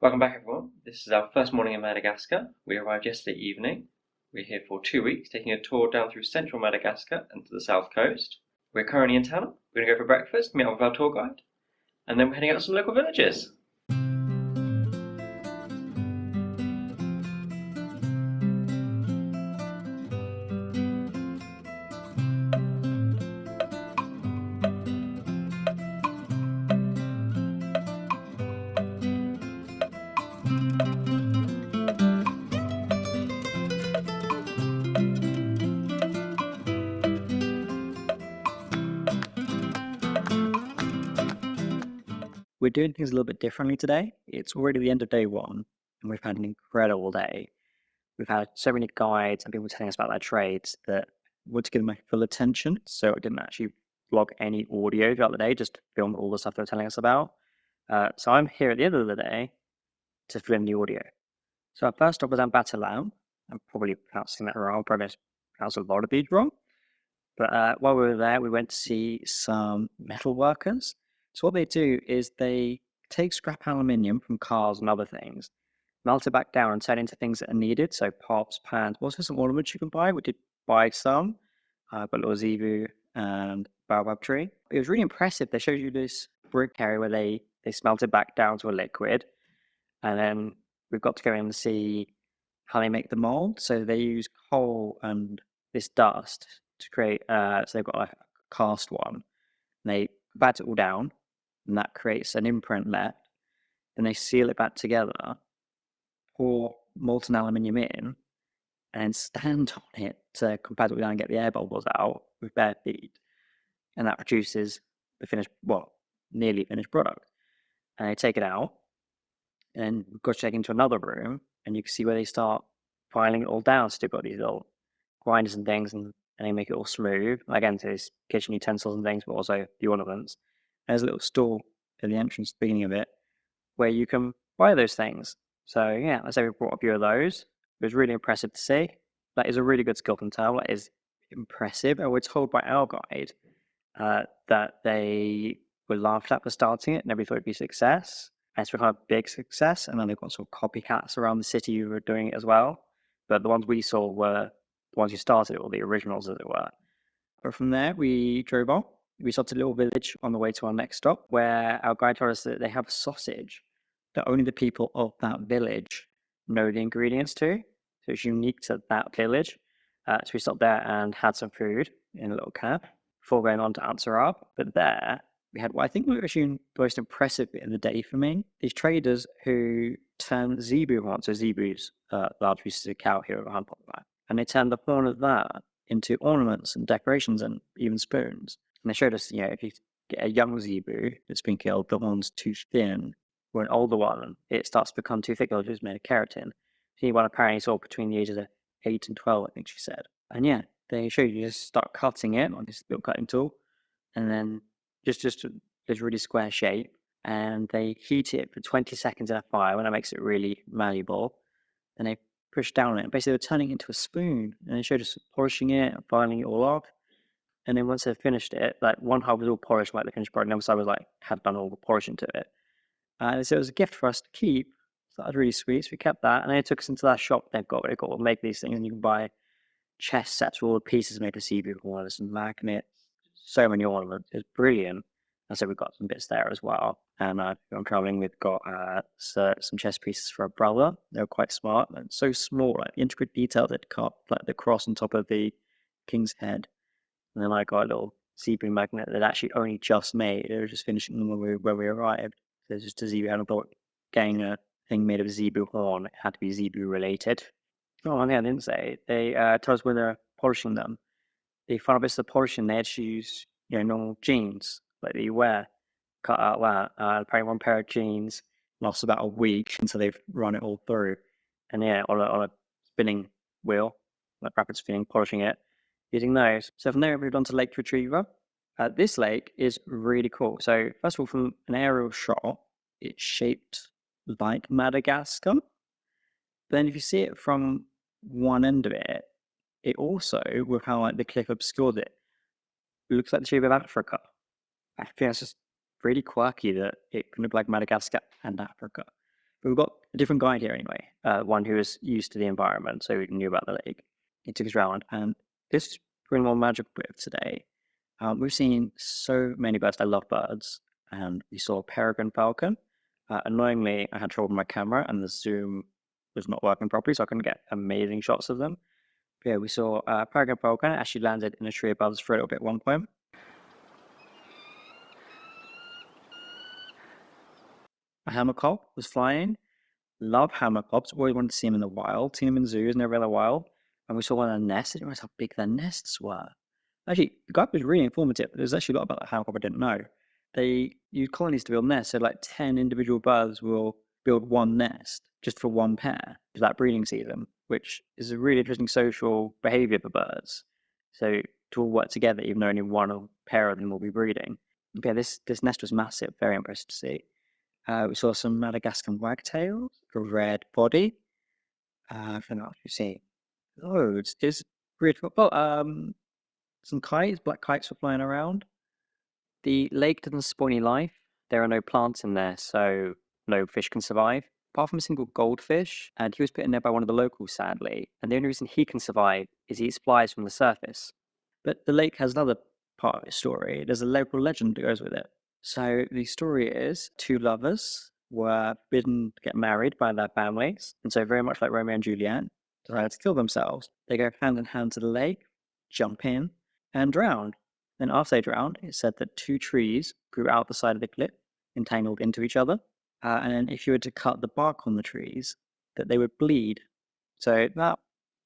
Welcome back, everyone. This is our first morning in Madagascar. We arrived yesterday evening. We're here for 2 weeks, taking a tour down through central Madagascar and to the south coast. We're currently in town. We're going to go for breakfast, meet up with our tour guide, and then we're heading out to some local villages. We're doing things a little bit differently today. It's already the end of day one, and we've had an incredible day. We've had so many guides and people telling us about their trades that I want to give them my full attention. So I didn't actually log any audio throughout the day, just film all the stuff they're telling us about. So I'm here at the end of the day to film the audio. So our first stop was Ambatalam. I'm probably pronouncing that wrong. Probably pronounced a lot of these wrong. But while we were there, we went to see some metal workers. So what they do is they take scrap aluminium from cars and other things, melt it back down and turn it into things that are needed. So pots, pans, also some ornaments you can buy. We did buy some, but little Zebu and baobab tree. It was really impressive. They showed you this brick area where they smelt it back down to a liquid. And then we've got to go in and see how they make the mold. So they use coal and this dust to create, so they've got like a cast one. And they bat it all down, and that creates an imprint left. Then they seal it back together, pour molten aluminium in, and stand on it to compactly down and get the air bubbles out with bare feet. And that produces the finished, well, nearly finished product. And they take it out, and we've got to check into another room, and you can see where they start filing it all down. So they've got these little grinders and things, and they make it all smooth. Again, so there's kitchen utensils and things, but also the ornaments. And there's a little stall at the entrance, at the beginning of it, where you can buy those things. So yeah, I say we brought a few of those. It was really impressive to see. That is a really good skill and tell. That is impressive. And we're told by our guide that they were laughed at for starting it, and everybody thought it'd be a success. And it's become a big success. And then they've got sort of copycats around the city who were doing it as well. But the ones we saw were the ones who started it, or the originals, as it were. But from there, we drove on. We stopped at a little village on the way to our next stop, where our guide told us that they have a sausage that only the people of that village know the ingredients to. So it's unique to that village. So we stopped there and had some food in a little cab before going on to Ansarab. But there, we had what I think was actually the most impressive bit of the day for me. These traders who turned Zebu horn, so Zebu's large pieces of cow here at Hanpop, and they turned the horn of that into ornaments and decorations and even spoons. And they showed us, if you get a young Zebu that's been killed, the horn's too thin. Or an older one, it starts to become too thick, it's made of keratin. She one apparently saw between the ages of 8 and 12, I think she said. And yeah, they show you just start cutting it on this little cutting tool, and then just this really square shape, and they heat it for 20 seconds in a fire when it makes it really malleable. Then they push down on it, and basically they're turning it into a spoon, and they showed us polishing it and filing it all off. And then once they finished it, like one half was all polished, like the finished product, and the other side was like had done all the polishing to it. And so it was a gift for us to keep. So that was really sweet. So we kept that, and then it took us into that shop they've got. They've got to make these things, and you can buy chest sets with all the pieces made of Zebu ornaments and magnets, so many ornaments. It's brilliant. And so we've got some bits there as well. And I'm traveling with got some chest pieces for a brother. They were quite smart and so small, like the intricate detail that cut like the cross on top of the king's head. And then I got a little Zebu magnet that actually only just made. They were just finishing them when we arrived. So it's just a Zebu. I hadn't thought getting a thing made of Zebu horn, it had to be Zebu related. Oh, yeah, I didn't say. They told us when they're polishing them. The final bits of the polishing, they had to use, normal jeans like that you wear. Cut out that. Apparently one pair of jeans lasts about a week until they've run it all through. And yeah, on a spinning wheel, like rapid spinning, polishing it, using those. So from there, we moved on to Lake Tritriva. This lake is really cool. So first of all, from an aerial shot, it's shaped like Madagascar. Then if you see it from one end of it, it also, with how like the cliff obscures it, looks like the shape of Africa. I think it's just really quirky that it can look like Madagascar and Africa. But we've got a different guide here anyway, one who is used to the environment, so he knew about the lake. He took us around, and this is really more magical bit of today. We've seen so many birds. I love birds, and we saw a peregrine falcon. Annoyingly, I had trouble with my camera, and the zoom was not working properly, so I couldn't get amazing shots of them. But yeah, we saw a peregrine falcon. It actually landed in a tree above us for a little bit at one point. A hammercock was flying. Love hammercocks. Always wanted to see them in the wild. Seen them in zoos, never in the wild. And we saw one in a nest. I didn't realize how big their nests were. Actually, the guide was really informative. There's actually a lot about the hammercock I didn't know. They use colonies to build nests. So like 10 individual birds will build one nest just for one pair for that breeding season, which is a really interesting social behavior for birds. So to all work together, even though only one or pair of them will be breeding. But yeah, this nest was massive. Very impressive to see. We saw some Madagascar wagtails, a red body. I don't know what you see. Loads. It's really cool. Oh, some kites, black kites were flying around. The lake doesn't spawn any life. There are no plants in there, so no fish can survive. Apart from a single goldfish, and he was put in there by one of the locals, sadly. And the only reason he can survive is he eats flies from the surface. But the lake has another part of its story. There's a local legend that goes with it. So the story is 2 lovers were forbidden to get married by their families, and so very much like Romeo and Juliet, decided to kill themselves. They go hand in hand to the lake, jump in, and drown. Then after they drowned, it's said that 2 trees grew out the side of the cliff, entangled into each other, and then if you were to cut the bark on the trees, that they would bleed. So that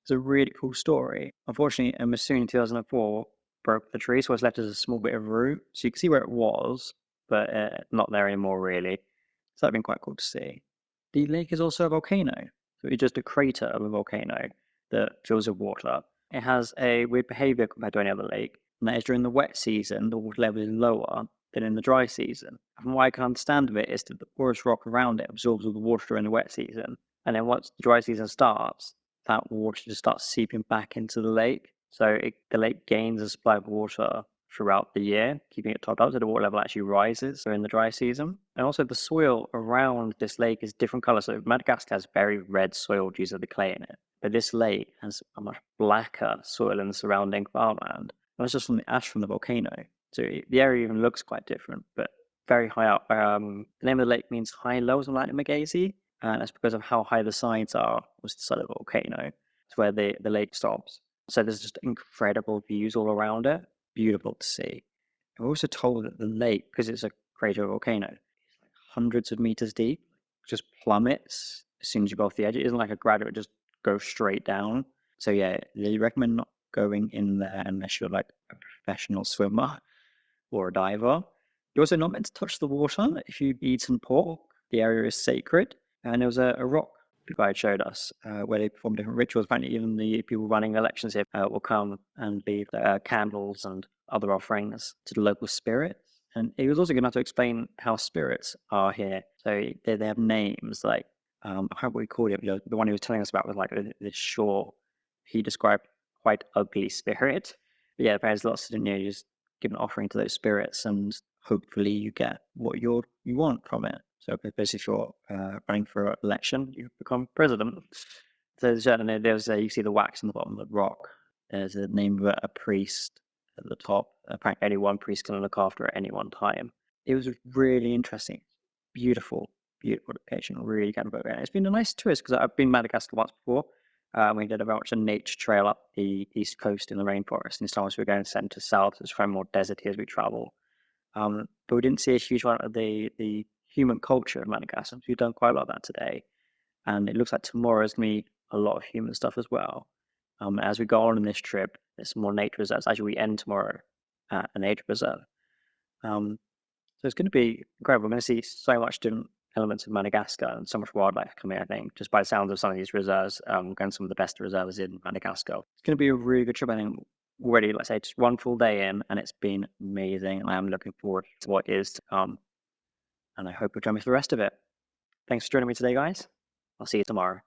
is a really cool story. Unfortunately, a monsoon in 2004 broke the tree, so it's left as a small bit of root. So you can see where it was, but not there anymore, really. So that'd been quite cool to see. The lake is also a volcano. So it's just a crater of a volcano that fills with water. It has a weird behavior compared to any other lake, and that is during the wet season, the water level is lower than in the dry season. And from what I can understand of it is that the porous rock around it absorbs all the water during the wet season. And then once the dry season starts, that water just starts seeping back into the lake. So the lake gains a supply of water throughout the year, keeping it topped up so the water level actually rises during the dry season. And also the soil around this lake is different colours. So Madagascar has very red soil due to the clay in it. But this lake has a much blacker soil in the surrounding farmland. And that's just from the ash from the volcano. So the area even looks quite different, but very high up. The name of the lake means high low, something like Magazi. And that's because of how high the sides are, was the side of the volcano. It's where the lake stops. So there's just incredible views all around it. Beautiful to see. And we're also told that the lake, because it's a crater volcano, is like hundreds of meters deep, just plummets as soon as you go off the edge. It isn't like a graduate, just goes straight down. So yeah, they recommend not going in there unless you're like a professional swimmer or a diver. You're also not meant to touch the water if you've eaten pork. The area is sacred. And there was a rock the guide showed us where they perform different rituals. Apparently, even the people running elections here will come and leave candles and other offerings to the local spirits. And he was also going to have to explain how spirits are here. So they have names like, I can't remember what he called it. The one he was telling us about was like this short, he described quite ugly spirit. But yeah, there's lots of, you just give an offering to those spirits and hopefully you get what you want from it. So because if you're running for an election, you become president. So there's you see the wax on the bottom of the rock. There's a name of a priest at the top. Apparently only one priest can look after at any one time. It was really interesting. Beautiful location. Really kind of boat. It's been a nice twist because I've been to Madagascar once before. We did a very much a nature trail up the east coast in the rainforest. And this time we were going centre south. It's kind of more deserty as we travel. But we didn't see a huge amount of the human culture of Madagascar. We've done quite a lot of that today. And it looks like tomorrow is going to be a lot of human stuff as well. As we go on in this trip, there's some more nature reserves. Actually, we end tomorrow at a nature reserve. So it's going to be incredible. We're going to see so much different elements of Madagascar and so much wildlife coming, I think, just by the sounds of some of these reserves. We're going to some of the best reserves in Madagascar. It's going to be a really good trip, I think. Already, let's say, just one full day in, and it's been amazing. I am looking forward to what is to come. And I hope you'll join me for the rest of it. Thanks for joining me today, guys. I'll see you tomorrow.